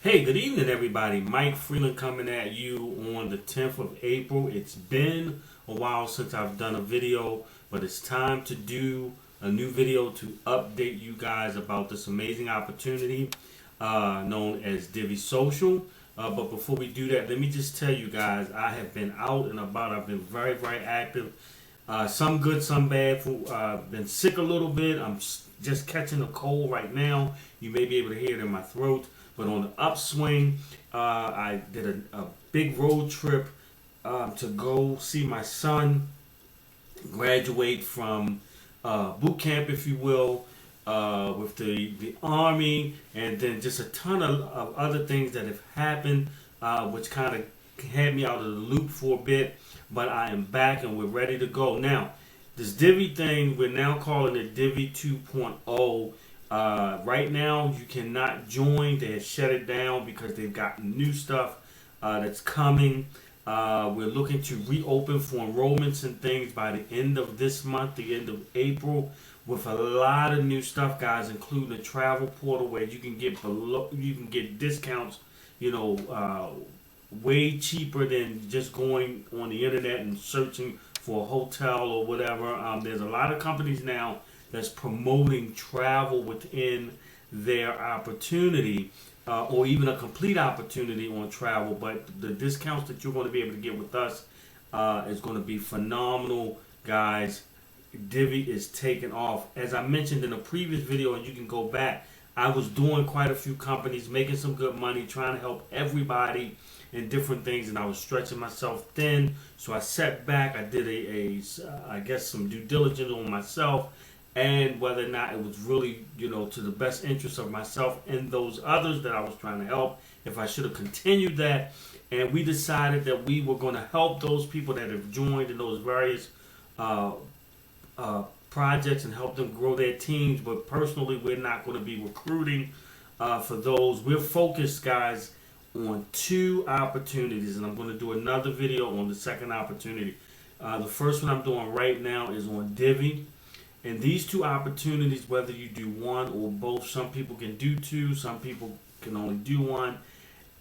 Hey, good evening, everybody. Mike Freeland coming at you on the 10th of April. It's been a while since I've done a video, but it's time to do a new video to update you guys about this amazing opportunity known as Divvee Social. But before we do that, let me just tell you guys I have been out and about. I've been very, very active. Some good, some bad. Been sick a little bit. Just catching a cold right now. You may be able to hear it in my throat. But on the upswing, I did a big road trip to go see my son graduate from boot camp, if you will, with the Army, and then just a ton of other things that have happened, which kind of had me out of the loop for a bit. But I am back and we're ready to go. Now, this Divvy thing, we're now calling it Divvee 2.0. Right now, you cannot join. They have shut it down because they've got new stuff that's coming. We're looking to reopen for enrollments and things by the end of this month, the end of April, with a lot of new stuff, guys, including a travel portal where you can get discounts, way cheaper than just going on the internet and searching for a hotel or whatever. There's a lot of companies now that's promoting travel within their opportunity, or even a complete opportunity on travel. But the discounts that you're going to be able to get with us is going to be phenomenal, guys. Divvy is taking off. As I mentioned in a previous video, and you can go back, I was doing quite a few companies, making some good money, trying to help everybody in different things, and I was stretching myself thin. So I sat back. I did I guess some due diligence on myself, and whether or not it was really, to the best interest of myself and those others that I was trying to help, if I should have continued that. And we decided that we were going to help those people that have joined in those various projects and help them grow their teams. But personally, we're not going to be recruiting for those. We're focused, guys, on two opportunities, and I'm going to do another video on the second opportunity. The first one I'm doing right now is on Divvy. And these two opportunities, whether you do one or both, some people can do two, some people can only do one.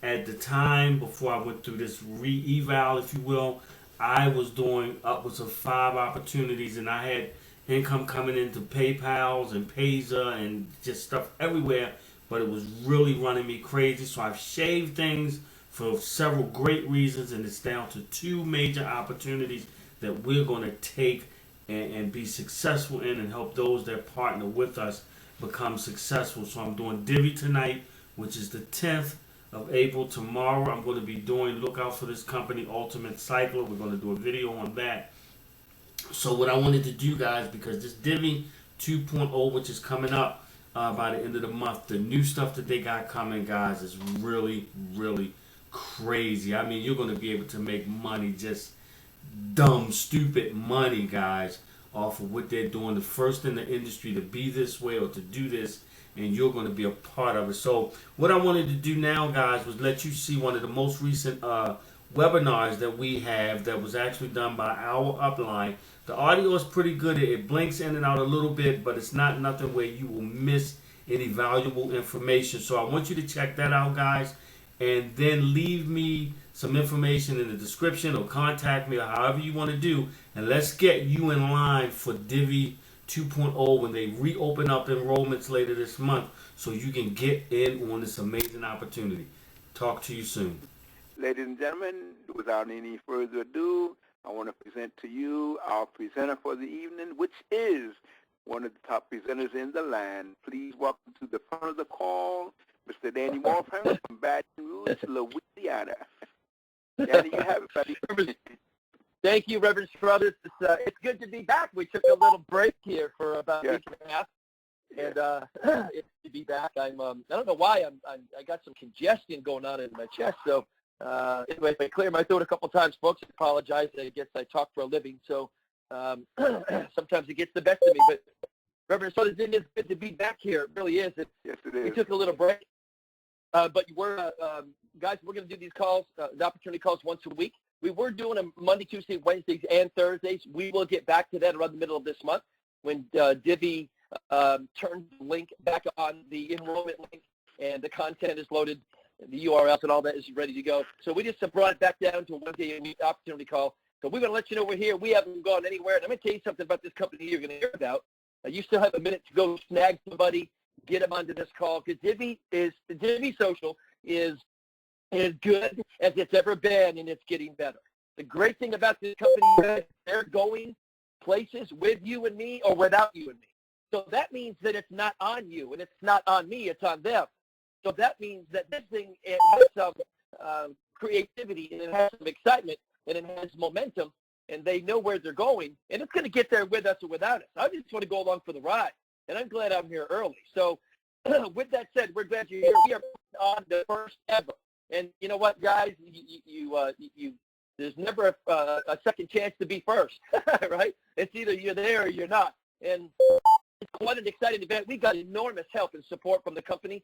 At the time, before I went through this re-eval, if you will, I was doing upwards of 5 opportunities, and I had income coming into PayPal's and Payza and just stuff everywhere, but it was really running me crazy. So I've shaved things for several great reasons, and it's down to 2 major opportunities that we're going to take and be successful in, and help those that partner with us become successful. So I'm doing Divvy tonight, which is the 10th of April. Tomorrow I'm going to be look out for this company, Ultimate Cycler. We're going to do a video on that. So what I wanted to do, guys, because this Divvy 2.0, which is coming up by the end of the month, the new stuff that they got coming, guys, is really, really crazy. I mean, you're going to be able to make money, just dumb, stupid money, guys, off of what they're doing. The first in the industry to be this way or to do this, and you're going to be a part of it. So what I wanted to do now, guys, was let you see one of the most recent webinars that we have that was actually done by our upline. The audio is pretty good. It blinks in and out a little bit, but it's not nothing where you will miss any valuable information. So I want you to check that out, guys, and then leave me some information in the description or contact me or however you want to do, and let's get you in line for Divvy 2.0 when they reopen up enrollments later this month, so you can get in on this amazing opportunity. Talk to you soon. Ladies and gentlemen, without any further ado, I want to present to you our presenter for the evening, which is one of the top presenters in the land. Please welcome to the front of the call, Mr. Danny Morfham from Baton Rouge, Louisiana. Danny, you have it, buddy. Thank you, Rev Richard Strothers. It's good to be back. We took a little break here for about a week and a half, and it's to be back. I don't know why I got some congestion going on in my chest. So anyway, if I clear my throat a couple times, folks, I apologize. I guess I talk for a living, so sometimes it gets the best of me. But Reverend Strothers, it is good to be back here. It really is. Yes, it is. We took a little break. But guys, we're going to do these calls, the opportunity calls once a week. We were doing them Monday, Tuesday, Wednesdays, and Thursdays. We will get back to that around the middle of this month when Divvy turns the link back on, the enrollment link, and the content is loaded. The URLs and all that is ready to go. So we just brought it back down to a one-day opportunity call. So we're going to let you know we're here. We haven't gone anywhere. And I'm going to tell you something about this company you're going to hear about. You still have a minute to go snag somebody, get them onto this call, because Divvee Social is as good as it's ever been, and it's getting better. The great thing about this company is they're going places with you and me or without you and me. So that means that it's not on you and it's not on me, it's on them. So that means that this thing, it has some creativity and it has some excitement and it has momentum and they know where they're going and it's going to get there with us or without us. I just want to go along for the ride and I'm glad I'm here early. So with that said, we're glad you're here. We are on the first ever. And you know what, guys? There's never a second chance to be first, right? It's either you're there or you're not. And it's quite an exciting event. We got enormous help and support from the company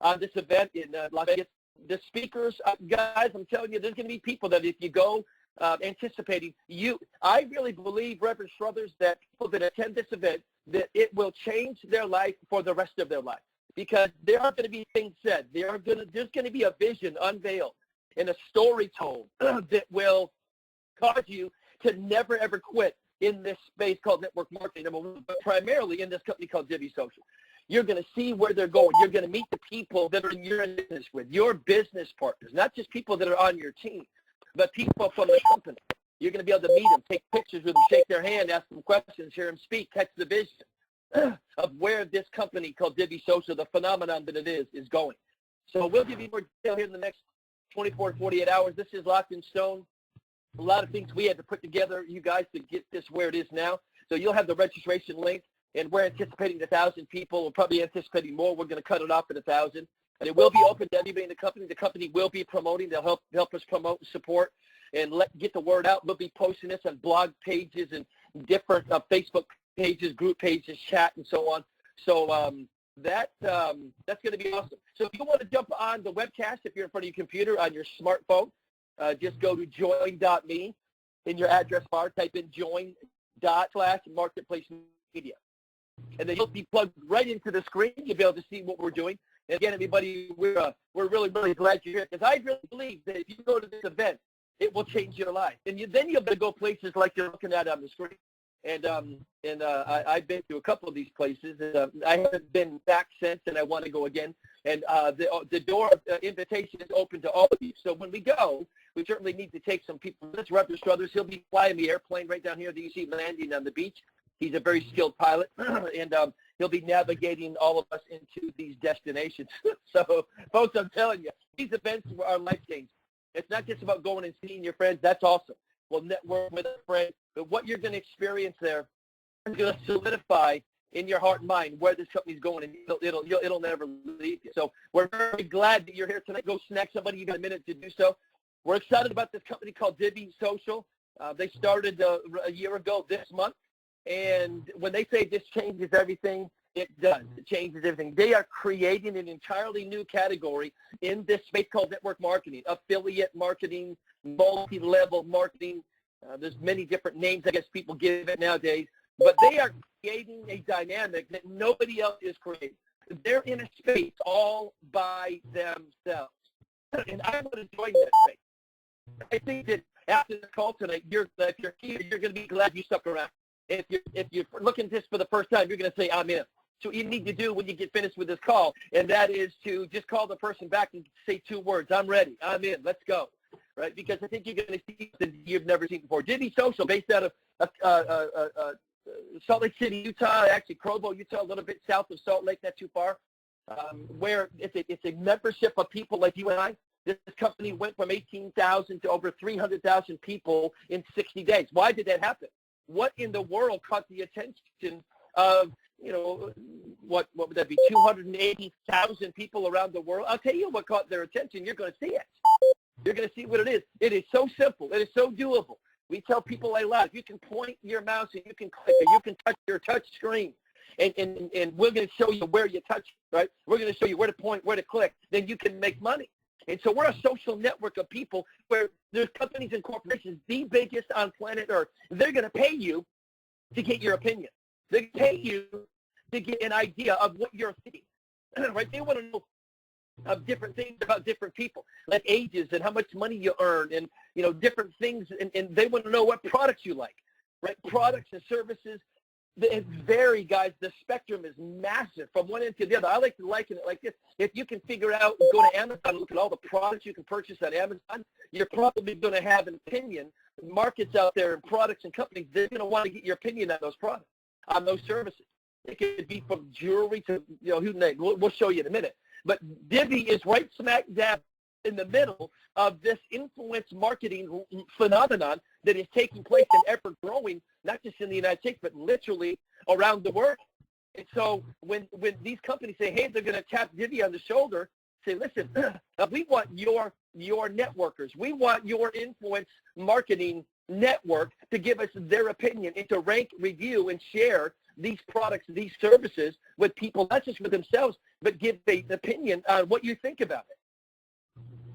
on this event in Las Vegas. The speakers, guys, I'm telling you, there's going to be people that if you go anticipating I really believe, Rev Richard Strothers, that people that attend this event, that it will change their life for the rest of their life. Because there are going to be things said. There's going to be a vision unveiled and a story told that will cause you to never, ever quit in this space called network marketing, number one, but primarily in this company called Divvee Social. You're going to see where they're going. You're going to meet the people that are in your business with, your business partners, not just people that are on your team, but people from the company. You're going to be able to meet them, take pictures with them, shake their hand, ask them questions, hear them speak, catch the vision of where this company called Divvee Social, the phenomenon that it is going. So we'll give you more detail here in the next 24 to 48 hours. This is locked in stone. A lot of things we had to put together, you guys, to get this where it is now. So you'll have the registration link, and we're anticipating 1,000 people. We're probably anticipating more. We're going to cut it off at 1,000. And it will be open to anybody in the company. The company will be promoting. They'll help us promote and support and get the word out. We'll be posting this on blog pages and different Facebook pages, group pages, chat, and so on. So that's going to be awesome. So if you want to jump on the webcast, if you're in front of your computer on your smartphone, just go to join.me in your address bar, type in join./marketplace media. And then you'll be plugged right into the screen. You'll be able to see what we're doing. And again, everybody, we're really, really glad you're here because I really believe that if you go to this event, it will change your life. And then you'll be able to go places like you're looking at on the screen. And I've been to a couple of these places. I haven't been back since, and I want to go again. And the door invitation is open to all of you. So when we go, we certainly need to take some people. This Rev Richard Strothers, he'll be flying the airplane right down here that you see landing on the beach. He's a very skilled pilot, and he'll be navigating all of us into these destinations. So, folks, I'm telling you, these events are life-changing. It's not just about going and seeing your friends. That's awesome. We'll network with a friend. But what you're going to experience there is going to solidify in your heart and mind where this company's going, and it'll never leave you. So we're very glad that you're here tonight. Go snack somebody. You got a minute to do so. We're excited about this company called Divvee Social. They started a year ago this month. And when they say this changes everything, it does. It changes everything. They are creating an entirely new category in this space called network marketing, affiliate marketing, multi-level marketing. There's many different names, I guess, people give it nowadays. But they are creating a dynamic that nobody else is creating. They're in a space all by themselves. And I want to join that space. I think that after the call tonight, if you're here, you're going to be glad you stuck around. If you're looking at this for the first time, you're going to say, I'm in. So what you need to do when you get finished with this call, and that is to just call the person back and say 2 words. I'm ready. I'm in. Let's go. Right? Because I think you're going to see something you've never seen before. Divvee Social, based out of Salt Lake City, Utah, actually Provo, Utah, a little bit south of Salt Lake, not too far, where it's a membership of people like you and I. This company went from 18,000 to over 300,000 people in 60 days. Why did that happen? What in the world caught the attention of, what would that be, 280,000 people around the world? I'll tell you what caught their attention. You're going to see it. You're going to see what it is. It is so simple. It is so doable. We tell people a lot. You can point your mouse and you can click or you can touch your touch screen. And we're going to show you where you touch, right? We're going to show you where to point, where to click. Then you can make money. And so we're a social network of people where there's companies and corporations, the biggest on planet Earth. They're going to pay you to get your opinion. They pay you to get an idea of what you're thinking, right? They want to know of different things about different people, like ages and how much money you earn and, you know, different things. And they want to know what products you like, right? Products and services, it vary, guys. The spectrum is massive from one end to the other. I like to liken it like this. If you can figure out, go to Amazon and look at all the products you can purchase on Amazon, you're probably going to have an opinion. Markets out there and products and companies, they're going to want to get your opinion on those products, on those services. It could be from jewelry to, you know, who knows. We'll show you in a minute. But Divvee is right smack dab in the middle of this influence marketing phenomenon that is taking place and ever growing, not just in the United States, but literally around the world. And so when these companies say, hey, they're going to tap Divvee on the shoulder, say, listen, we want your networkers. We want your influence marketing network to give us their opinion and to rank, review, and share these products, these services with people, not just with themselves, but give an opinion on what you think about it.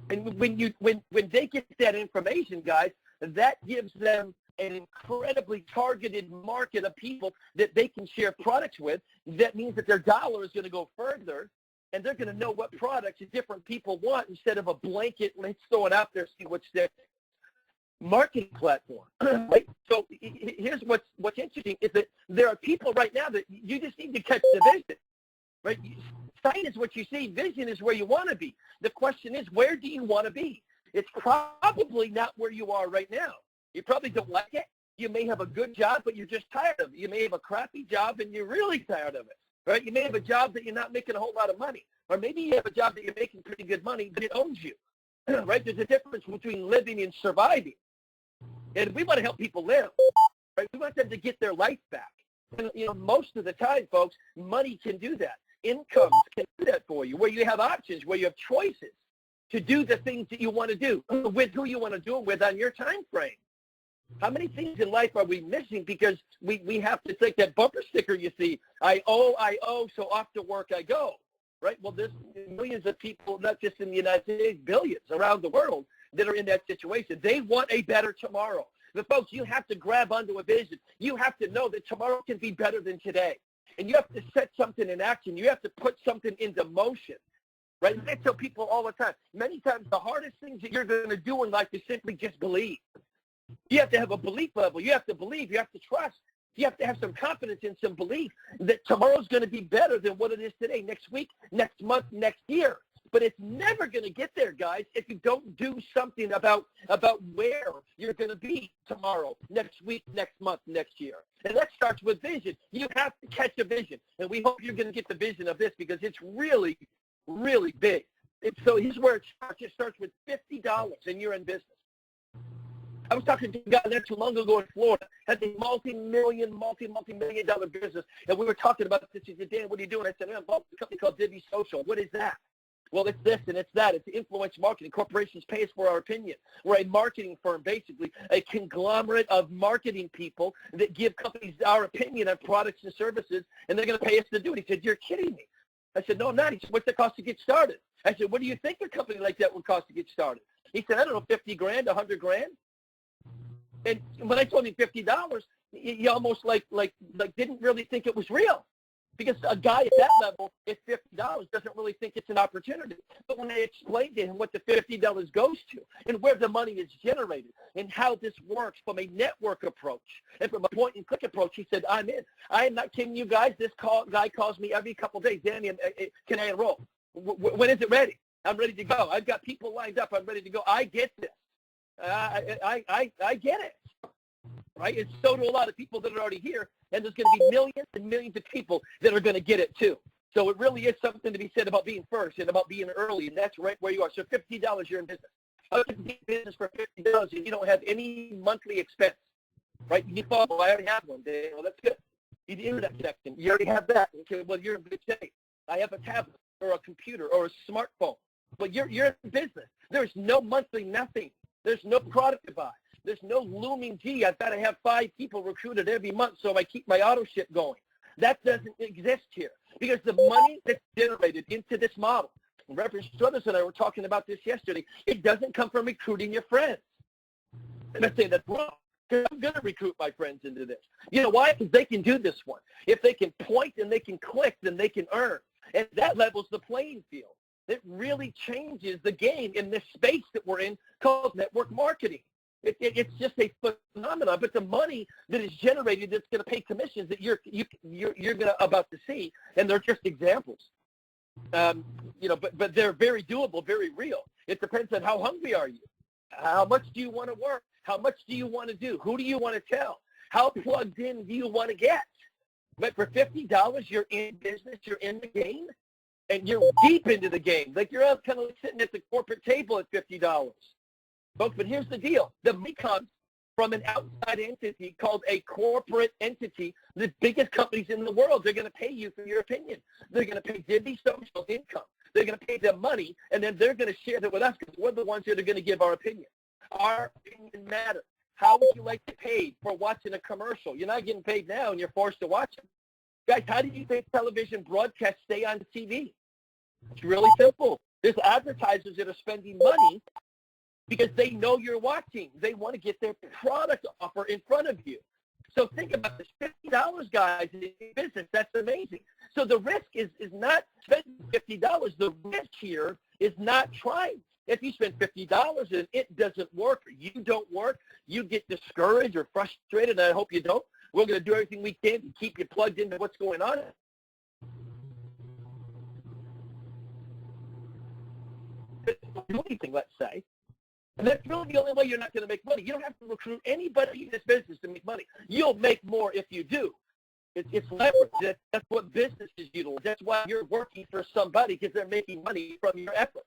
And when they get that information, guys, that gives them an incredibly targeted market of people that they can share products with. That means that their dollar is going to go further, and they're going to know what products different people want instead of a blanket, let's throw it out there, see what's there. Marketing platform. Right? So here's what's interesting is that there are people right now that you just need to catch the vision. Right? Sight is what you see. Vision is where you want to be. The question is, where do you want to be? It's probably not where you are right now. You probably don't like it. You may have a good job, but you're just tired of it. You may have a crappy job, and you're really tired of it. Right? You may have a job that you're not making a whole lot of money. Or maybe you have a job that you're making pretty good money, but it owns you. Right? There's a difference between living and surviving. And we want to help people live. Right? We want them to get their life back. And, you know, most of the time, folks, money can do that. Incomes can do that for you, where you have options, where you have choices to do the things that you want to do with who you want to do it with on your time frame. How many things in life are we missing because we have to take that bumper sticker you see, I owe, so off to work I go, right? Well, there's millions of people, not just in the United States, billions around the world that are in that situation. They want a better tomorrow. But folks, you have to grab onto a vision. You have to know that tomorrow can be better than today. And you have to set something in action. You have to put something into motion, right? And I tell people all the time, many times the hardest things that you're going to do in life is simply just believe. You have to have a belief level. You have to believe. You have to trust. You have to have some confidence and some belief that tomorrow's going to be better than what it is today, next week, next month, next year. But it's never going to get there, guys, if you don't do something about where you're going to be tomorrow, next week, next month, next year. And that starts with vision. You have to catch a vision. And we hope you're going to get the vision of this because it's really, really big. So here's where it starts. It starts with $50 and you're in business. I was talking to a guy not too long ago in Florida, had a multi-million dollar business, and we were talking about this. He said, Dan, what are you doing? I said, I'm involved with a company called Divvee Social. What is that? Well, it's this and it's that. It's influence marketing. Corporations pay us for our opinion. We're a marketing firm, basically, a conglomerate of marketing people that give companies our opinion on products and services, and they're going to pay us to do it. He said, you're kidding me. I said, no, I'm not. He said, what's the cost to get started? I said, what do you think a company like that would cost to get started? He said, I don't know, 50 grand, 100 grand. And when I told him $50, he almost like didn't really think it was real. Because a guy at that level, at $50, doesn't really think it's an opportunity. But when I explained to him what the $50 goes to and where the money is generated and how this works from a network approach and from a point-and-click approach, he said, I'm in. I am not kidding you guys. This guy calls me every couple of days. Danny, can I enroll? When is it ready? I'm ready to go. I've got people lined up. I'm ready to go. I get this. I get it. Right? And so do a lot of people that are already here, and there's going to be millions and millions of people that are going to get it too. So it really is something to be said about being first and about being early, and that's right where you are. So $50, you're in business. How can you be in business for $50 and you don't have any monthly expense? Right? You follow, I already have one. Well, that's good. You do that section. You already have that. Okay, well, you're in good shape. I have a tablet or a computer or a smartphone. But you're in business. There's no monthly nothing. There's no product to buy. There's no looming, gee, I've got to have 5 people recruited every month so I keep my auto ship going. That doesn't exist here because the money that's generated into this model, Rev Richard Strothers and I were talking about this yesterday, it doesn't come from recruiting your friends. And I say that's wrong. I'm going to recruit my friends into this. You know why? Because they can do this one. If they can point and they can click, then they can earn. And that levels the playing field. that really changes the game in this space that we're in called network marketing. It's just a phenomenon, but the money that is generated that's going to pay commissions that you're about to see, and they're just examples. But they're very doable, very real. It depends on how hungry are you. How much do you want to work? How much do you want to do? Who do you want to tell? How plugged in do you want to get? But for $50, you're in business, you're in the game, and you're deep into the game. Like you're kind of sitting at the corporate table at $50. Folks, but here's the deal. The money comes from an outside entity called a corporate entity. The biggest companies in the world, they're going to pay you for your opinion. They're going to pay Divvee Social income. They're going to pay them money, and then they're going to share that with us because we're the ones that are going to give our opinion. Our opinion matters. How would you like to be paid for watching a commercial? You're not getting paid now, and you're forced to watch it. Guys, how do you think television broadcasts stay on TV? It's really simple. There's advertisers that are spending money because they know you're watching. They want to get their product offer in front of you. So think about this, $50, guys, in business. That's amazing. So the risk is not spending $50. The risk here is not trying. If you spend $50 and it doesn't work, or you don't work, you get discouraged or frustrated, and I hope you don't. We're going to do everything we can to keep you plugged into what's going on. Do anything, let's say. And that's really the only way you're not going to make money. You don't have to recruit anybody in this business to make money. You'll make more if you do. It's leverage. That's what businesses utilize. That's why you're working for somebody, because they're making money from your efforts.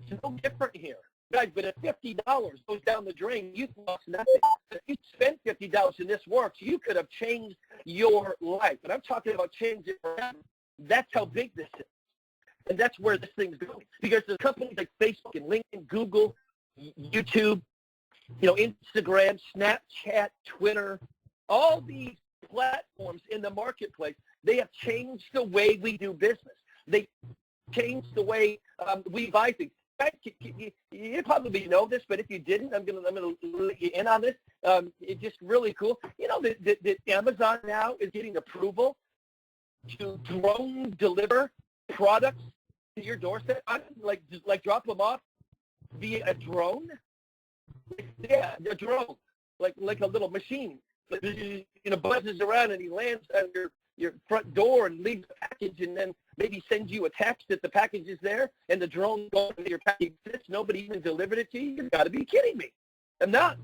It's no different here. Guys, but if $50 goes down the drain, you've lost nothing. If you spend $50 and this works, you could have changed your life. And I'm talking about changing it forever. That's how big this is. And that's where this thing's going. Because there's companies like Facebook and LinkedIn, Google, YouTube, Instagram, Snapchat, Twitter, all these platforms in the marketplace, they have changed the way we do business. They changed the way we buy things. You probably know this, but if you didn't, I'm gonna let you in on this. It's just really cool. You know that Amazon now is getting approval to drone deliver products to your doorstep, like drop them off via a drone. Yeah, a drone, like a little machine. Buzzes around and he lands on your front door and leaves a package, and then maybe sends you a text that the package is there, and the drone goes to your package. Nobody even delivered it to you. You've got to be kidding me. I'm not.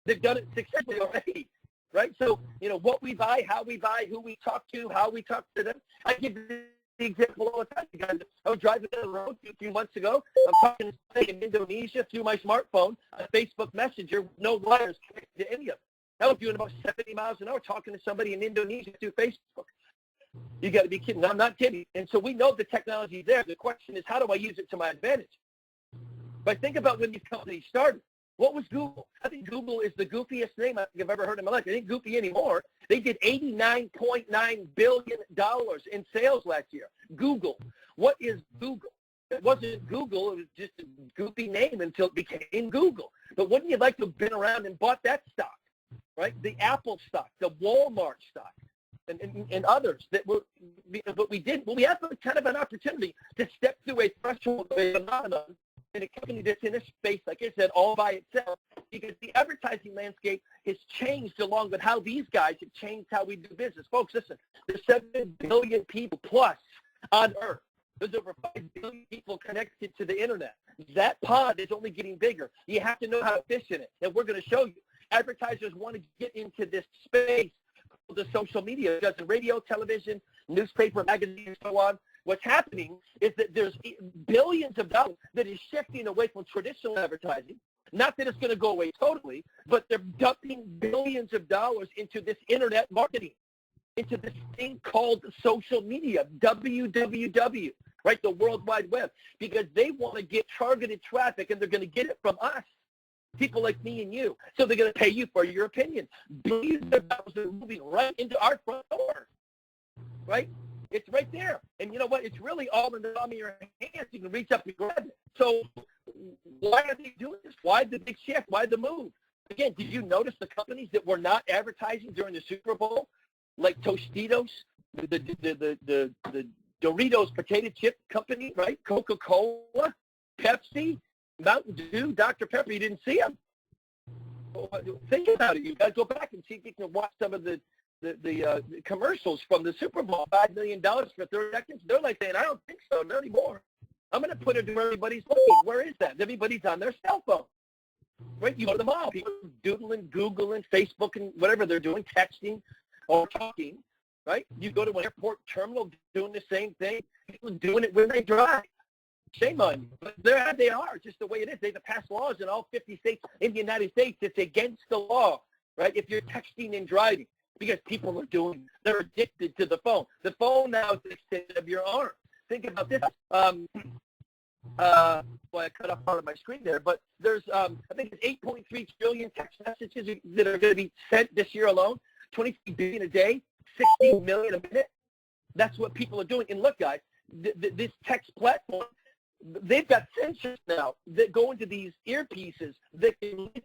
They've done it successfully already, right? So, what we buy, how we buy, who we talk to, how we talk to them. I give the example all the time, guys. I was driving down the road a few months ago. I'm talking to somebody in Indonesia through my smartphone, a Facebook Messenger, no wires connected to any of it. I was doing about 70 miles an hour talking to somebody in Indonesia through Facebook. You got to be kidding. I'm not kidding. And so we know the technology is there. The question is, how do I use it to my advantage? But think about when these companies started. What was Google? I think Google is the goofiest name I've ever heard in my life. It ain't goofy anymore. They did $89.9 billion in sales last year. Google. What is Google? It wasn't Google. It was just a goofy name until it became Google. But wouldn't you like to have been around and bought that stock, right? The Apple stock, the Walmart stock, and others that were, but we did. Well, we have kind of an opportunity to step through a threshold of a phenomenon in a company that's in a space, like I said, all by itself, because the advertising landscape has changed along with how these guys have changed how we do business. Folks, listen, there's 7 billion people plus on Earth. There's over 5 billion people connected to the internet. That pod is only getting bigger. You have to know how to fish in it, and we're going to show you. Advertisers want to get into this space, the social media, it does in radio, television, newspaper, magazine, and so on. What's happening is that there's billions of dollars that is shifting away from traditional advertising. Not that it's going to go away totally, but they're dumping billions of dollars into this internet marketing, into this thing called social media, WWW, right, the World Wide Web, because they want to get targeted traffic, and they're going to get it from us. People like me and you. So they're going to pay you for your opinion. Billions of dollars are moving right into our front door, right? It's right there. And you know what? It's really all in the palm of your hands. You can reach up and grab it. So why are they doing this? Why the big shift? Why the move? Again, did you notice the companies that were not advertising during the Super Bowl, like Tostitos, the Doritos potato chip company, right? Coca-Cola, Pepsi, Mountain Dew, Dr. Pepper. You didn't see them. Think about it. You guys go back and see if you can watch some of the commercials from the Super Bowl. $5 million for 30 seconds. They're like saying, I don't think so, not anymore. I'm going to put it where everybody's looking. Where is that? Everybody's on their cell phone. Right? You go to the mall. People are doodling, Googling, Facebooking, whatever they're doing, texting or talking. Right? You go to an airport terminal doing the same thing. People are doing it when they drive. Shame on you. But there they are, just the way it is. They've passed laws in all 50 states in the United States. It's against the law, right, if you're texting and driving, because people are doing, they're addicted to the phone. The phone now is the extension of your arm. Think about this. Well, I cut off part of my screen there, but there's, I think it's 8.3 trillion text messages that are going to be sent this year alone, 23 billion a day, 16 million a minute. That's what people are doing. And look, guys, this text platform, they've got sensors now that go into these earpieces that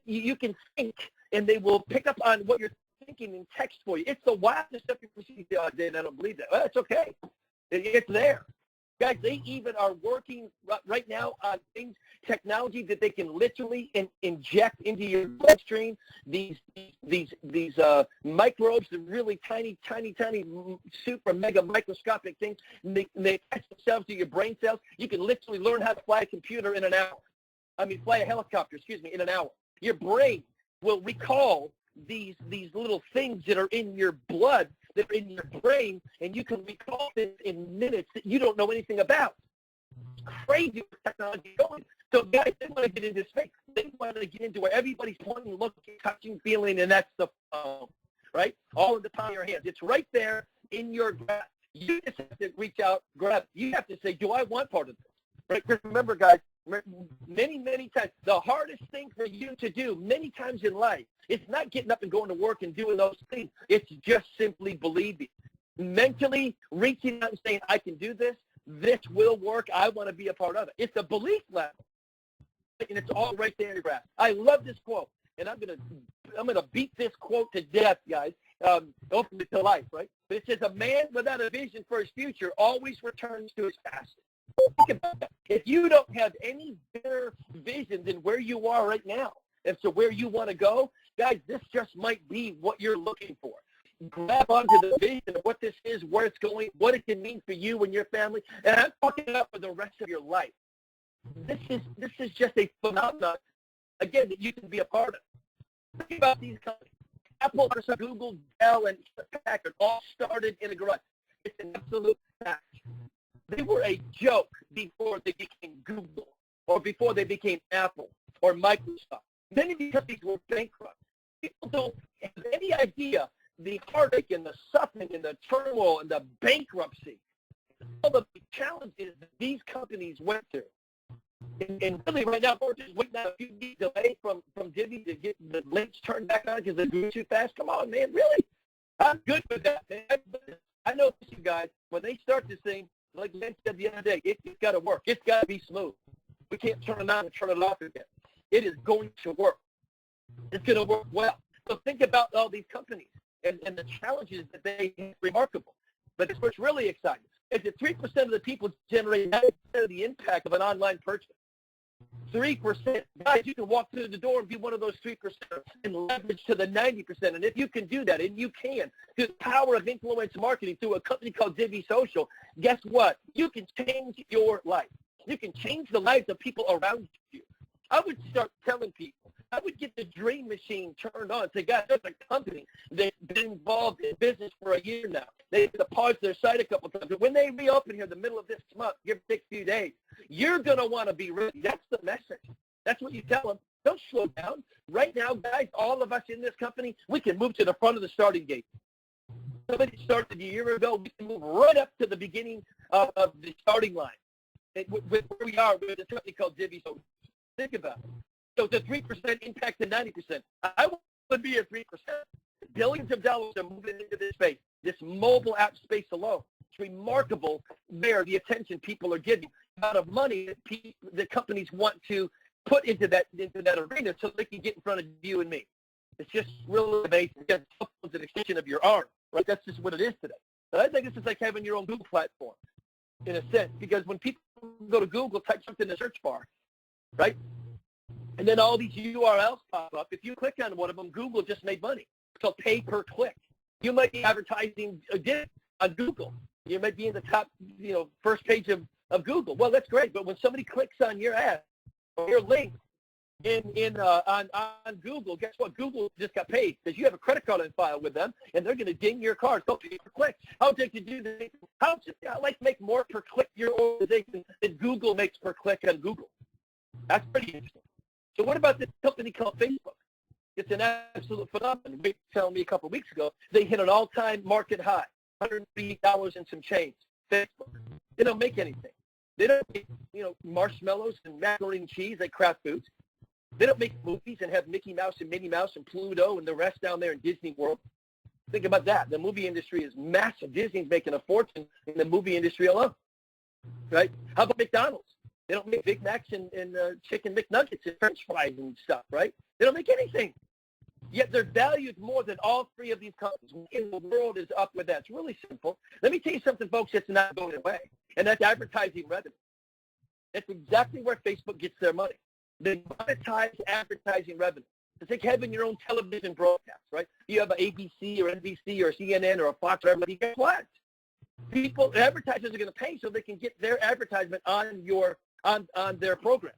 you can think, and they will pick up on what you're thinking and text for you. It's the wildest stuff you've ever seen the other day, and I don't believe that. Well, it's okay. It's there. Guys, they even are working right now on things, technology that they can literally inject into your bloodstream. These microbes, the really tiny, super mega microscopic things, they attach themselves to your brain cells. You can literally learn how to fly a computer in an hour. Fly a helicopter, in an hour. Your brain will recall these little things that are in your blood, that are in your brain, and you can recall this in minutes that you don't know anything about. It's crazy where technology is going. So guys, they want to get into space. They want to get into where everybody's pointing, looking, touching, feeling, and that's the phone, right? All in the palm of your hands. It's right there in your grasp. You just have to reach out, grab it. You have to say, do I want part of this? Right? Because remember, guys, many times, the hardest thing for you to do many times in life, it's not getting up and going to work and doing those things. It's just simply believing. Mentally reaching out and saying, I can do this. This will work. I want to be a part of it. It's a belief level. And it's all right there in your grasp. I love this quote. And I'm gonna beat this quote to death, guys. Open it to life, right? But it says, a man without a vision for his future always returns to his past. Think about that. If you don't have any better vision than where you are right now, and so where you want to go, guys, this just might be what you're looking for. Grab onto the vision of what this is, where it's going, what it can mean for you and your family, and I'm talking about for the rest of your life. This is just a phenomenon, again, that you can be a part of. Think about these companies. Apple, Google, Dell, and Packard all started in a garage. It's an absolute fact. They were a joke before they became Google or before they became Apple or Microsoft. Many of these companies were bankrupt. People don't have any idea the heartache and the suffering and the turmoil and the bankruptcy, all the challenges that these companies went through. And really right now, we're just waiting on a few weeks delay from Divvee to get the links turned back on because they grew too fast. Come on, man, really? I'm good with that, man. I know you guys, when they start this thing, like Lynn said the other day, it's got to work. It's got to be smooth. We can't turn it on and turn it off again. It is going to work. It's going to work well. So think about all these companies and the challenges that they have. Remarkable. But it's what's really exciting. It's that 3% of the people generate 90% of the impact of an online purchase. 3%. Guys, you can walk through the door and be one of those 3% and leverage to the 90%. And if you can do that, and you can, through the power of influence marketing through a company called Divvee Social, guess what? You can change your life. You can change the lives of people around you. I would start telling people, I would get the dream machine turned on. Say, guys, there's a company that's been involved in business for a year now. They had to pause their site a couple times. But when they reopen here in the middle of this month, give or take a few days, you're going to want to be ready. That's the message. That's what you tell them. Don't slow down. Right now, guys, all of us in this company, we can move to the front of the starting gate. Somebody started a year ago. We can move right up to the beginning of the starting line. With where we are with a company called Divvee Social. Think about it. So the 3% impact to 90%. I want to be at 3%. Billions of dollars are moving into this space, this mobile app space alone. It's remarkable there, the attention people are giving, the amount of money that companies want to put into that arena so they can get in front of you and me. It's just really amazing. It's an extension of your arm, right? That's just what it is today. But I think this is like having your own Google platform. in a sense, because when people go to Google, type something in the search bar, right? And then all these URLs pop up. If you click on one of them, Google just made money. It's called pay per click. You might be advertising again on Google. You might be in the top, first page of Google. Well, that's great. But when somebody clicks on your ad or your link on Google, guess what? Google just got paid because you have a credit card on file with them, and they're going to ding your card. Go pay per click. How would you do this? How would you like to make more per click your organization than Google makes per click on Google? That's pretty interesting. So what about this company called Facebook? It's an absolute phenomenon. They told me a couple of weeks ago they hit an all-time market high, $103 and some change. Facebook. They don't make anything. They don't make, marshmallows and macaroni and cheese like Kraft Foods. They don't make movies and have Mickey Mouse and Minnie Mouse and Pluto and the rest down there in Disney World. Think about that. The movie industry is massive. Disney's making a fortune in the movie industry alone, right? How about McDonald's? They don't make Big Macs and chicken McNuggets and French fries and stuff, right? They don't make anything. Yet they're valued more than all three of these companies. What in the world is up with that? It's really simple. Let me tell you something, folks, that's not going away, and that's advertising revenue. That's exactly where Facebook gets their money. They monetize advertising revenue. It's like having your own television broadcast, right? You have an ABC or NBC or CNN or a Fox or whatever. Guess what? Advertisers are going to pay so they can get their advertisement on their program,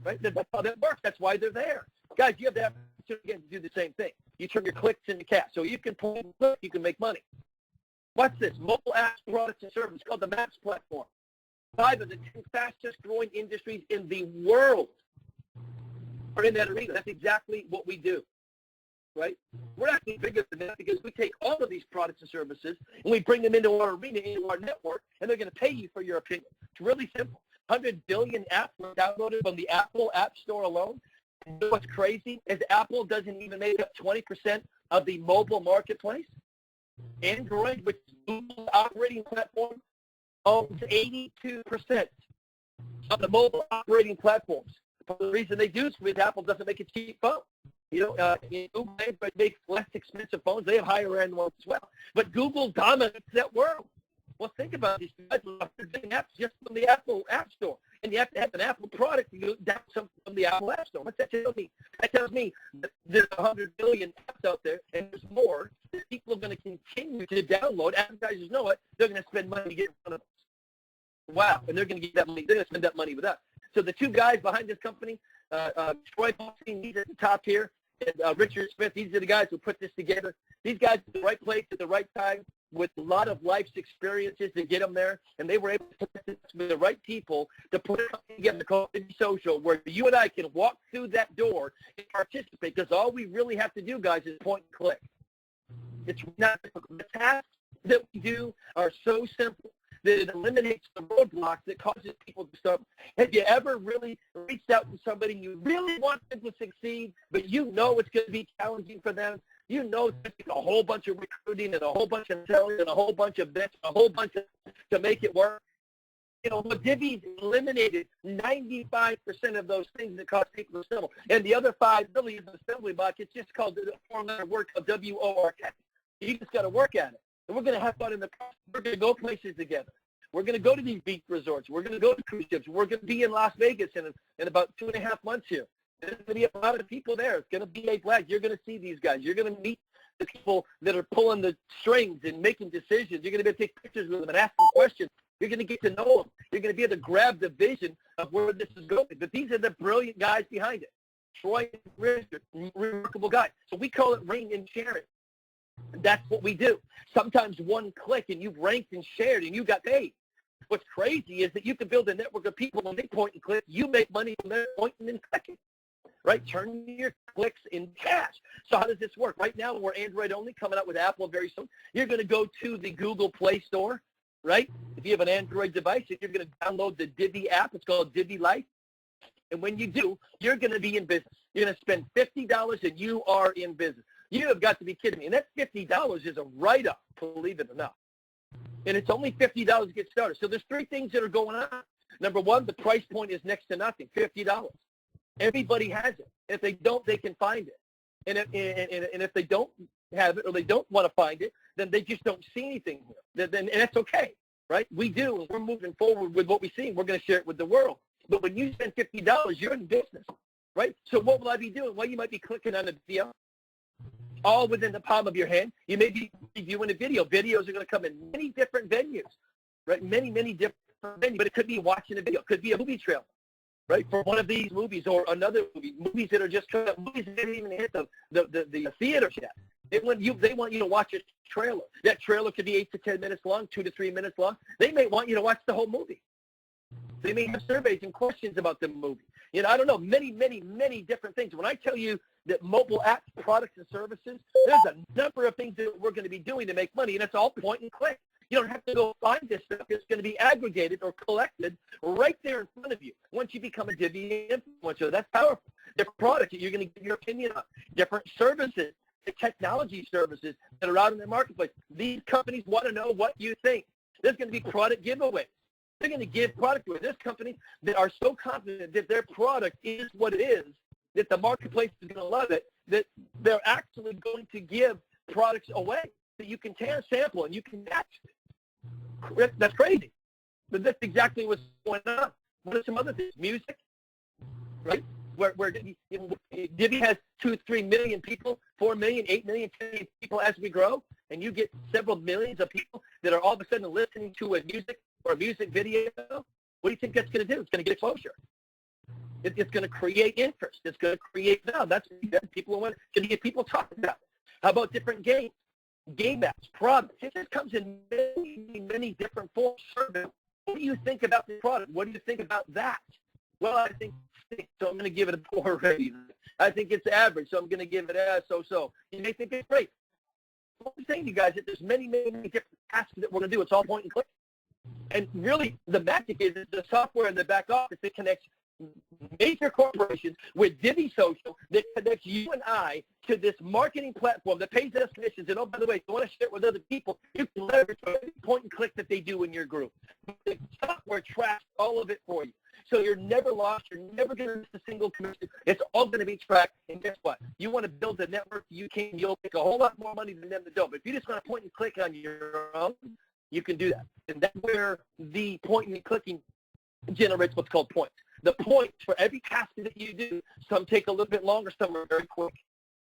right? That's how that works. That's why they're there. Guys, you have the opportunity again to do the same thing. You turn your clicks into cash. So you can pull and click, you can make money. What's this? Mobile apps, products, and services called the Maps platform. 5 of the 10 fastest growing industries in the world are in that arena. That's exactly what we do, right? We're actually bigger than that because we take all of these products and services and we bring them into our arena, into our network, and they're going to pay you for your opinion. It's really simple. 100 billion apps were downloaded from the Apple App Store alone. And what's crazy is Apple doesn't even make up 20% of the mobile marketplace. Android, which is Google's operating platform, owns 82% of the mobile operating platforms. The reason they do is because Apple doesn't make a cheap phone. Google makes less expensive phones. They have higher-end ones as well. But Google dominates that world. Well, think about these guys getting apps just from the Apple App Store. And you have to have an Apple product to go down some from the Apple App Store. What's that tell me? That tells me that there's 100 billion apps out there, and there's more that people are going to continue to download. Advertisers know it. They're going to spend money to get in front of us. Wow. And they're going to get that money. They're going to spend that money with us. So the two guys behind this company, Troy Boxing, he's at the top here, and Richard Smith, these are the guys who put this together. These guys at the right place at the right time with a lot of life's experiences to get them there, and they were able to put this with the right people to put it together called Divvee Social, where you and I can walk through that door and participate, because all we really have to do, guys, is point and click. It's not difficult. The tasks that we do are so simple that it eliminates the roadblocks that causes people to start. Have you ever really reached out to somebody you really want them to succeed, but you know it's going to be challenging for them? You know it's going to take a whole bunch of recruiting and a whole bunch of selling and a whole bunch of this, a whole bunch of to make it work. Divvy's eliminated 95% of those things that cause people to stumble. And the other 5 really is an assembly block. It's just called the 4-letter word of WORK. You just got to work at it. And we're going to have fun in the process. We're going to go places together. We're going to go to these beach resorts. We're going to go to cruise ships. We're going to be in Las Vegas in about 2.5 months here. There's going to be a lot of people there. It's going to be a blast. You're going to see these guys. You're going to meet the people that are pulling the strings and making decisions. You're going to be able to take pictures with them and ask them questions. You're going to get to know them. You're going to be able to grab the vision of where this is going. But these are the brilliant guys behind it. Troy and Richard, remarkable guys. So we call it ring and sharing. That's what we do. Sometimes one click and you've ranked and shared and you got paid. What's crazy is that you can build a network of people when they point and click. You make money from their pointing and clicking, right? Turn your clicks into cash. So how does this work? Right now we're Android only, coming out with Apple very soon. You're going to go to the Google Play Store, right? If you have an Android device, you're going to download the Divvee app. It's called Divvee Life. And when you do, you're going to be in business. You're going to spend $50 and you are in business. You have got to be kidding me. And that $50 is a write-up, believe it or not. And it's only $50 to get started. So there's 3 things that are going on. Number 1, the price point is next to nothing, $50. Everybody has it. If they don't, they can find it. And if they don't have it or they don't want to find it, then they just don't see anything here. And that's okay. right? We do, and we're moving forward with what we see. We're going to share it with the world. But when you spend $50, you're in business, right? So what will I be doing? Well, you might be clicking on a video, all within the palm of your hand. You may be reviewing a video. Videos are going to come in many different venues, right? Many, many different venues. But it could be watching a video. It could be a movie trailer, right, for one of these movies or another movie. Movies that are just coming up. Movies that didn't even hit the theaters yet. They want you to watch a trailer. That trailer could be 8 to 10 minutes long, 2 to 3 minutes long. They may want you to watch the whole movie. They may have surveys and questions about the movie. You know, I don't know, many, many, many different things. When I tell you that mobile apps, products, and services, there's a number of things that we're going to be doing to make money, and it's all point and click. You don't have to go find this stuff. It's going to be aggregated or collected right there in front of you once you become a Divvee influencer. That's powerful. Different products that you're going to give your opinion on, different services, the technology services that are out in the marketplace. These companies want to know what you think. There's going to be product giveaways. They're going to give product away. There's companies that are so confident that their product is what it is, that the marketplace is going to love it, that they're actually going to give products away that you can sample and you can match. That's crazy. But that's exactly what's going on. What are some other things? Music, right? Where Divvee has 2, 3 million people, 4 million, 8 million, 10 million people as we grow, and you get several millions of people that are all of a sudden listening to a music or a music video. What do you think that's going to do? It's going to get exposure. It's going to create interest. It's going to create now. That's people want to get people talking about it. How about different games, game apps, products? It just comes in many, many different forms. What do you think about the product? What do you think about that? Well, I think so. I'm going to give it a 4 rating. I think it's average, so I'm going to give it a so-so. You may think it's great. I'm saying to you guys that there's many, many, many different tasks that we're going to do. It's all point and click. And really, the magic is the software in the back office that connects major corporations with Divvee Social, that connects you and I to this marketing platform that pays us commissions. And oh, by the way, if you want to share it with other people, you can leverage every point and click that they do in your group. The software tracks all of it for you. So you're never lost. You're never going to miss a single commission. It's all going to be tracked. And guess what? You want to build a network, you'll make a whole lot more money than them that don't. But if you just want to point and click on your own, you can do that. And that's where the pointing and clicking generates what's called points. The points for every task that you do, some take a little bit longer, some are very quick,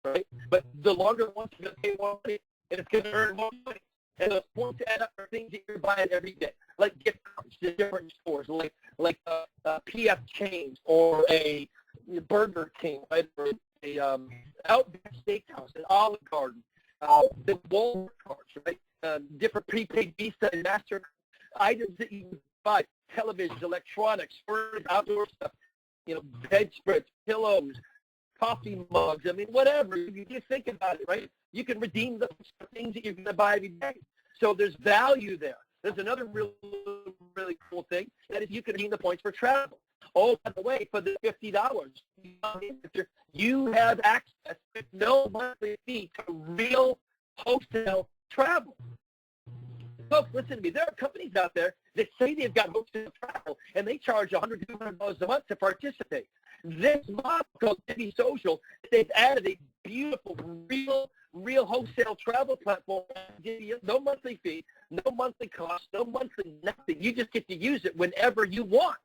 right? But the longer ones are going to pay more money, and it's going to earn more money. And those points add up for things that you're buying every day, like gift cards to different stores, like PF Chains or a Burger King, right? Or a Outback Steakhouse, an Olive Garden, the Walmart cards, right? Different prepaid Visa and Master items that you buy, televisions, electronics, furniture, outdoor stuff, bedspreads, pillows, coffee mugs. I mean, whatever. You just think about it, right? You can redeem those things that you're going to buy every day. So there's value there. There's another really, really cool thing, that is you can redeem the points for travel. Oh, by the way, for the $50, you have access with no monthly fee to real wholesale travel. Folks, listen to me. There are companies out there that say they've got wholesale travel, and they charge $100, $200 a month to participate. This model called Divvee Social, they've added a beautiful, real wholesale travel platform. No monthly fee, no monthly cost, no monthly nothing. You just get to use it whenever you want.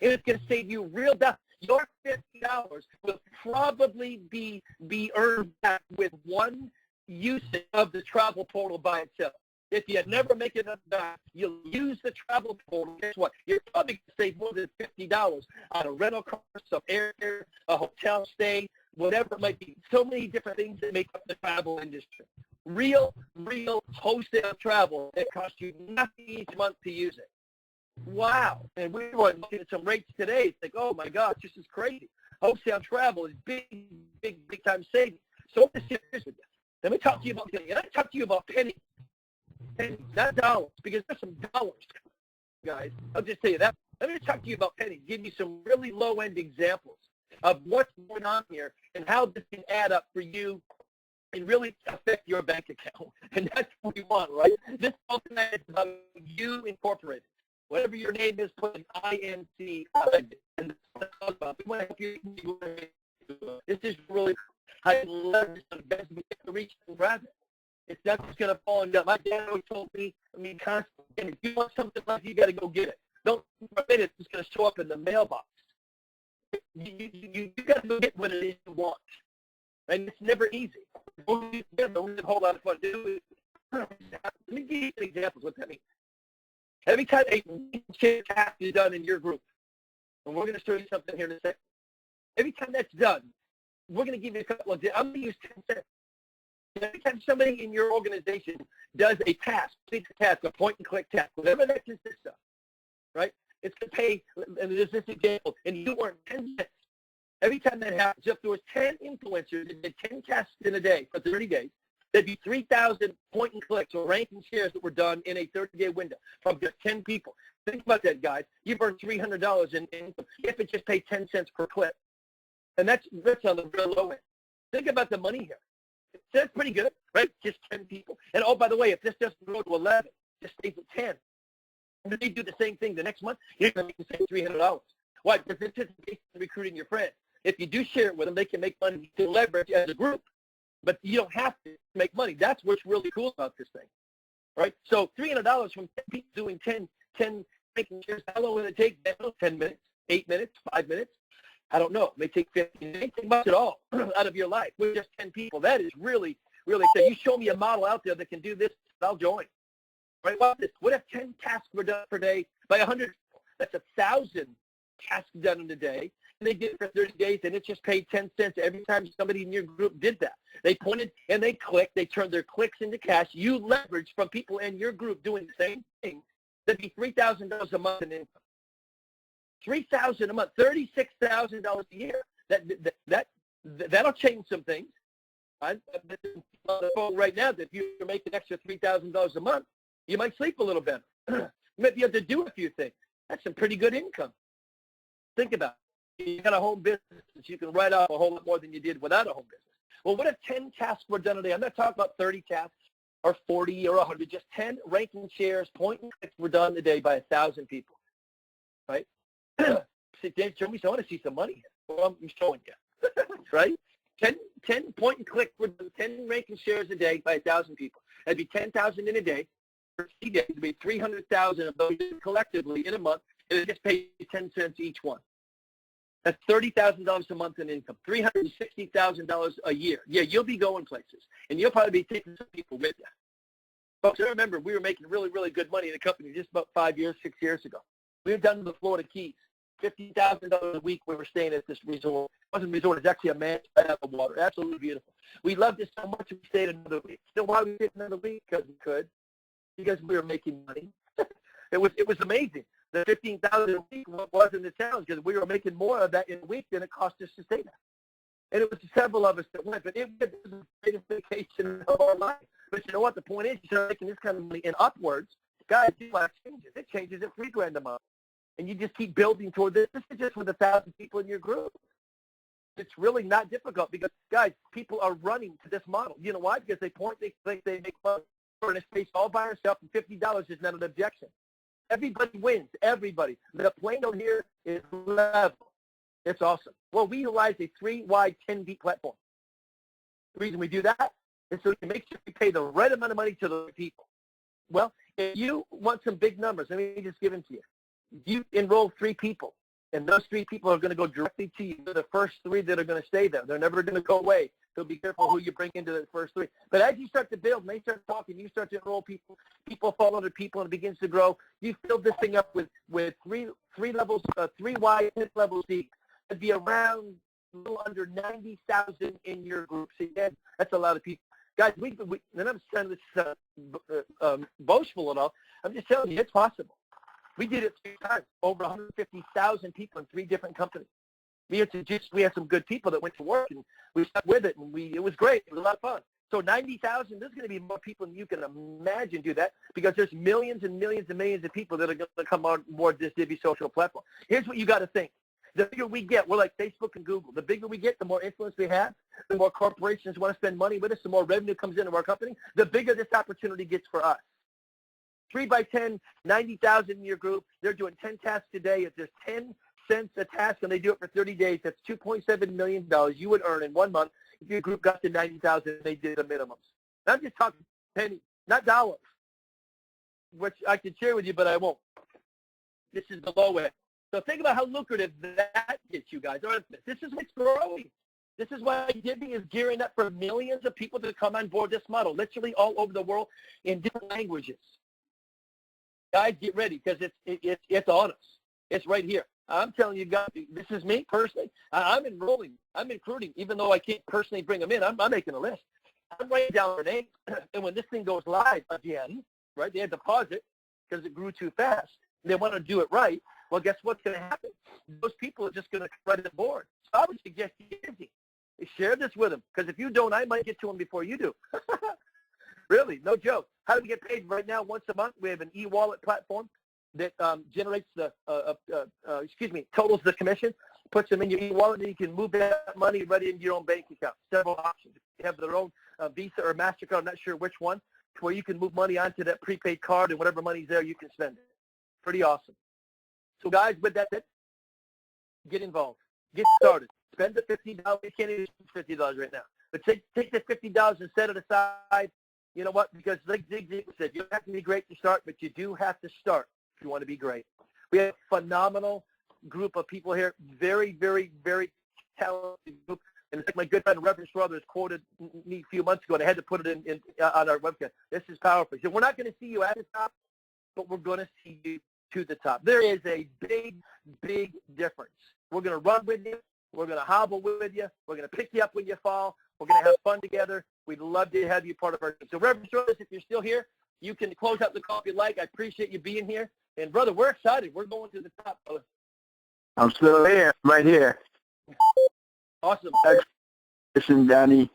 And it's going to save you real dollars. Your $50 will probably be earned back with one usage of the travel portal by itself. If you never make it up back, you'll use the travel portal. Guess what? You're probably going to save more than $50 on a rental car, some airfare, a hotel stay, whatever it might be. So many different things that make up the travel industry. Real wholesale travel that costs you nothing each month to use it. Wow. And we were looking at some rates today. It's like, oh, my gosh, this is crazy. Wholesale travel is big time savings. So I'm just serious with this. Let me talk to you about pennies. And I talk to you about pennies, not dollars, because there's some dollars, guys. I'll just tell you that. Let me talk to you about pennies, give you some really low-end examples of what's going on here and how this can add up for you and really affect your bank account. And that's what we want, right? This whole thing is about you incorporated. Whatever your name is, put an INC on it. And that's what I'm talking about. We want to help you. This is really how you leverage the best we can reach and grab it. It's not just going to fall in. My dad always told me, constantly, And if you want something like, you got to go get it. Don't admit it. It's going to show up in the mailbox. You got to go get what it is you want. And it's never easy. There's a whole lot of fun to do. Let me give you some examples of what that means. Every time a task is done in your group, and we're going to show you something here in a second. Every time that's done, we're going to give you a couple of, I'm going to use 10 cents. Every time somebody in your organization does a task, a point-and-click task, whatever that consists of, right? It's going to pay, and there's this example, and you earn 10 cents. Every time that happens, if there was 10 influencers that did 10 tasks in a day for 30 days, there'd be 3,000 point-and-clicks or ranking shares that were done in a 30-day window from just 10 people. Think about that, guys. You've earned $300 in income if it just paid 10 cents per click. And that's on the real low end. Think about the money here. That's pretty good, right? Just 10 people. And, oh, by the way, if this doesn't go to 11, just stays at 10. And then they do the same thing the next month, you're going to make the same $300. Why? Because it's just based on recruiting your friends. If you do share it with them, they can make money to leverage as a group. But you don't have to make money. That's what's really cool about this thing, right? So $300 from 10 people doing 10 making shares. How long will it take? 10 minutes, 8 minutes, 5 minutes? I don't know. It may take 15. It may take much at all out of your life with just 10 people. That is really, really exciting. You show me a model out there that can do this, I'll join. Right? What if 10 tasks were done per day by 100 people? That's 1,000 tasks done in a day. And they did it for 30 days, and it just paid 10 cents every time somebody in your group did that. They pointed and they clicked. They turned their clicks into cash. You leveraged from people in your group doing the same thing. That'd be $3,000 a month in income. $3,000 a month, $36,000 a year. That'll change some things. I'm on the phone right now that if you make an extra $3,000 a month, you might sleep a little better. You might be able to do a few things. That's some pretty good income. Think about it. You got a home business, you can write off a whole lot more than you did without a home business. Well, what if 10 tasks were done a day? I'm not talking about 30 tasks or 40 or 100. Just 10 ranking shares, point and clicks were done a day by 1,000 people, right? See, Dave, show me. So I want to see some money here. Well, I'm showing you, right? 10 point and click were done, 10 ranking shares a day by 1,000 people. That'd be 10,000 in a day. For 3 days, it'd be 300,000 of those collectively in a month, and it just pays 10 cents each one. That's $30,000 a month in income, $360,000 a year. Yeah, you'll be going places, and you'll probably be taking some people with you. Folks, I remember we were making really, really good money in the company just about 5 years, 6 years ago. We were down to the Florida Keys, $50,000 a week we were staying at this resort. It wasn't a resort, it's actually a mansion right out of the water. Absolutely beautiful. We loved it so much we stayed another week. Still, why we stayed another week? Because we could. Because we were making money. It was amazing. The $15,000 a week wasn't the challenge because we were making more of that in a week than it cost us to stay there. And it was several of us that went, but it was the greatest vacation of our life. But you know what? The point is, you start making this kind of money and upwards, guys, life changes. It changes at $3,000 a month. And you just keep building toward this. This is just with 1,000 people in your group. It's really not difficult because, guys, people are running to this model. You know why? Because they point, they think they make money. For a space all by herself, and $50 is not an objection. Everybody wins. Everybody. The Plano here is level. It's awesome. Well, we utilize a 3-wide 10-deep platform. The reason we do that is so we can make sure we pay the right amount of money to the people. Well, if you want some big numbers, let me just give them to you. You enroll 3 people, and those 3 people are going to go directly to you. They're the first 3 that are going to stay there. They're never going to go away. So be careful who you bring into the first 3. But as you start to build, and they start talking, you start to enroll people, people fall under people, and it begins to grow. You fill this thing up with three levels, 3 wide, 10 levels deep. It'd be around a little under 90,000 in your group. See, that's a lot of people. Guys, and I'm saying this boastful and all. I'm just telling you, it's possible. We did it 3 times, over 150,000 people in 3 different companies. We had some good people that went to work, and we stuck with it, and it was great. It was a lot of fun. So 90,000, there's going to be more people than you can imagine do that because there's millions and millions and millions of people that are going to come on board this Divvee Social platform. Here's what you got to think. The bigger we get, we're like Facebook and Google. The bigger we get, the more influence we have, the more corporations want to spend money with us, the more revenue comes into our company, the bigger this opportunity gets for us. 3 by 10, 90,000 in your group. They're doing 10 tasks a day. If there's 10 cents a task and they do it for 30 days, that's $2.7 million you would earn in 1 month if your group got to 90,000 and they did the minimums. I'm just talking pennies, not dollars. which I can share with you, but I won't. This is the low end. So think about how lucrative that gets you guys. This is what's growing. This is why Divvee is gearing up for millions of people to come on board this model, literally all over the world in different languages. Guys, get ready because it's on us. It's right here. I'm telling you guys, this is me personally. I'm enrolling. I'm recruiting, even though I can't personally bring them in. I'm making a list. I'm writing down their names, and when this thing goes live again, right, they had to pause it because it grew too fast. They want to do it right. Well, guess what's going to happen? Those people are just going to come right on board. So I would suggest you share this with them, because if you don't, I might get to them before you do. Really, no joke. How do we get paid right now? Once a month, we have an e-wallet platform that generates the, totals the commission, puts them in your e-wallet, and you can move that money right into your own bank account. Several options. You have their own Visa or MasterCard, I'm not sure which one, to where you can move money onto that prepaid card, and whatever money's there, you can spend it. Pretty awesome. So, guys, with that said, get involved. Get started. Spend the $50. You can't even spend $50 right now. But take the $50 and set it aside. You know what? Because like Zig said, you don't have to be great to start, but you do have to start if you want to be great. We have a phenomenal group of people here. Very, very, very talented group. And it's like my good friend Rev Richard Strothers quoted me a few months ago, and I had to put it in on our webcast. This is powerful. So we're not going to see you at the top, but we're going to see you to the top. There is a big, big difference. We're going to run with you. We're going to hobble with you. We're going to pick you up when you fall. We're going to have fun together. We'd love to have you part of our team. So, Rev Richard, if you're still here, you can close out the call if you like. I appreciate you being here. And, brother, we're excited. We're going to the top, brother. I'm still here, right here. Awesome. Listen, Danny.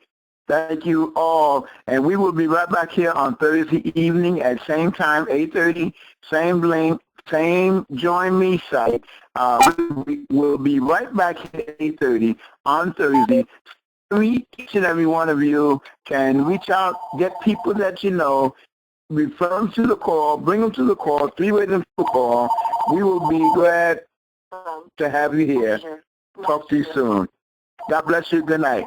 Thank you all. And we will be right back here on Thursday evening at same time, 8:30, same link, same Join Me site. We'll be right back here at 8:30 on Thursday. Each and every one of you can reach out, get people that you know, refer them to the call, bring them to the call, three-way them to the call. We will be glad to have you here. Talk to you soon. God bless you. Good night.